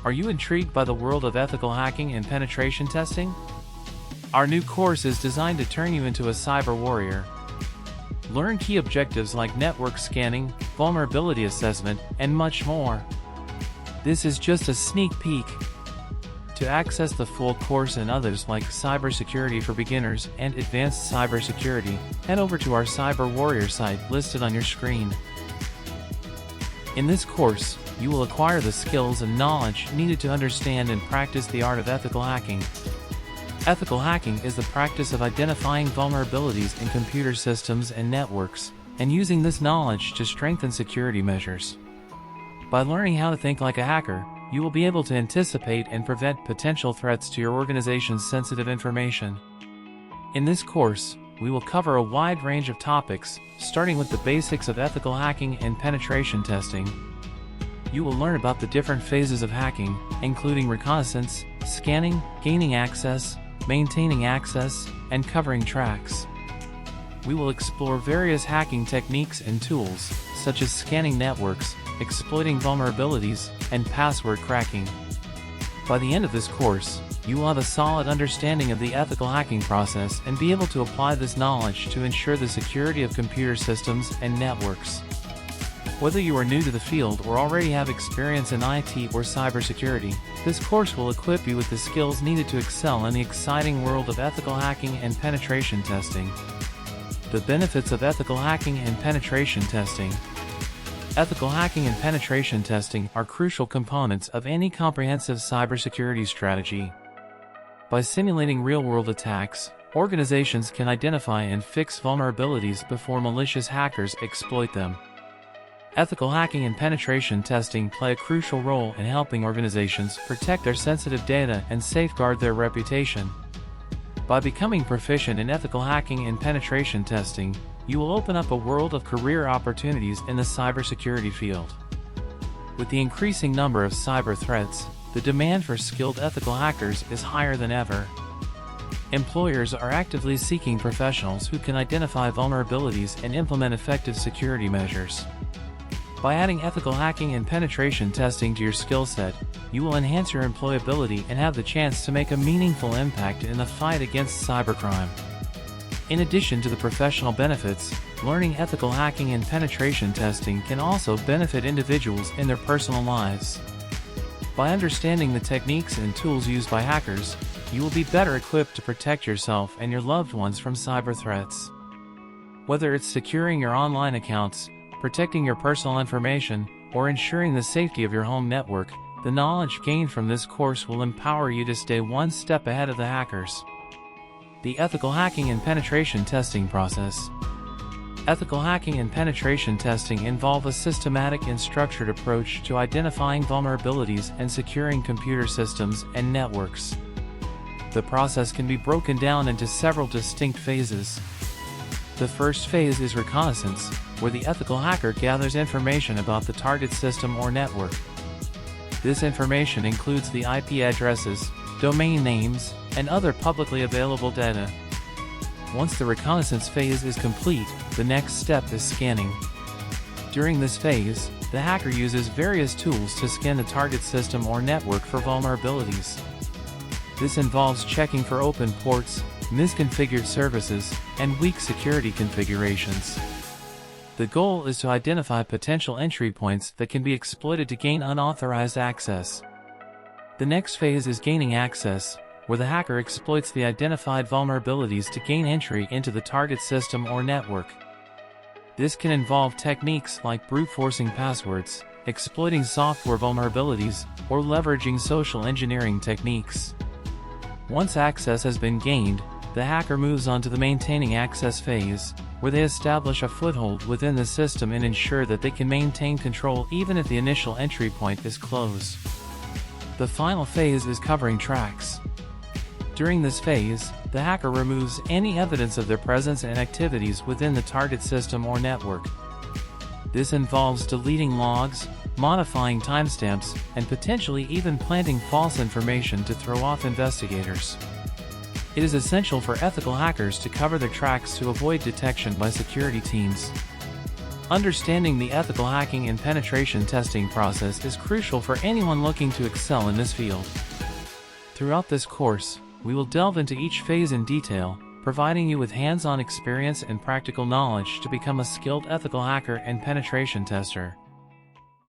Are you intrigued by the world of ethical hacking and penetration testing? Our new course is designed to turn you into a cyber warrior. Learn key objectives like network scanning, vulnerability assessment, and much more. This is just a sneak peek. To access the full course and others like Cybersecurity for Beginners and Advanced Cybersecurity, head over to our Cyber Warrior site listed on your screen. In this course, you will acquire the skills and knowledge needed to understand and practice the art of ethical hacking. Ethical hacking is the practice of identifying vulnerabilities in computer systems and networks, and using this knowledge to strengthen security measures. By learning how to think like a hacker, you will be able to anticipate and prevent potential threats to your organization's sensitive information. In this course, we will cover a wide range of topics, starting with the basics of ethical hacking and penetration testing. You will learn about the different phases of hacking, including reconnaissance, scanning, gaining access, maintaining access, and covering tracks. We will explore various hacking techniques and tools, such as scanning networks, exploiting vulnerabilities, and password cracking. By the end of this course, you will have a solid understanding of the ethical hacking process and be able to apply this knowledge to ensure the security of computer systems and networks. Whether you are new to the field or already have experience in IT or cybersecurity, this course will equip you with the skills needed to excel in the exciting world of ethical hacking and penetration testing. The benefits of ethical hacking and penetration testing. Ethical hacking and penetration testing are crucial components of any comprehensive cybersecurity strategy. By simulating real-world attacks, organizations can identify and fix vulnerabilities before malicious hackers exploit them. Ethical hacking and penetration testing play a crucial role in helping organizations protect their sensitive data and safeguard their reputation. By becoming proficient in ethical hacking and penetration testing, you will open up a world of career opportunities in the cybersecurity field. With the increasing number of cyber threats, the demand for skilled ethical hackers is higher than ever. Employers are actively seeking professionals who can identify vulnerabilities and implement effective security measures. By adding ethical hacking and penetration testing to your skill set, you will enhance your employability and have the chance to make a meaningful impact in the fight against cybercrime. In addition to the professional benefits, learning ethical hacking and penetration testing can also benefit individuals in their personal lives. By understanding the techniques and tools used by hackers, you will be better equipped to protect yourself and your loved ones from cyber threats. Whether it's securing your online accounts, protecting your personal information, or ensuring the safety of your home network, the knowledge gained from this course will empower you to stay one step ahead of the hackers. The ethical hacking and penetration testing process. Ethical hacking and penetration testing involve a systematic and structured approach to identifying vulnerabilities and securing computer systems and networks. The process can be broken down into several distinct phases. The first phase is reconnaissance, where the ethical hacker gathers information about the target system or network. This information includes the IP addresses, domain names, and other publicly available data. Once the reconnaissance phase is complete, the next step is scanning. During this phase, the hacker uses various tools to scan the target system or network for vulnerabilities. This involves checking for open ports, misconfigured services, and weak security configurations. The goal is to identify potential entry points that can be exploited to gain unauthorized access. The next phase is gaining access, where the hacker exploits the identified vulnerabilities to gain entry into the target system or network. This can involve techniques like brute-forcing passwords, exploiting software vulnerabilities, or leveraging social engineering techniques. Once access has been gained, the hacker moves on to the maintaining access phase, where they establish a foothold within the system and ensure that they can maintain control even if the initial entry point is closed. The final phase is covering tracks. During this phase, the hacker removes any evidence of their presence and activities within the target system or network. This involves deleting logs, modifying timestamps, and potentially even planting false information to throw off investigators. It is essential for ethical hackers to cover their tracks to avoid detection by security teams. Understanding the ethical hacking and penetration testing process is crucial for anyone looking to excel in this field. Throughout this course, we will delve into each phase in detail, providing you with hands-on experience and practical knowledge to become a skilled ethical hacker and penetration tester.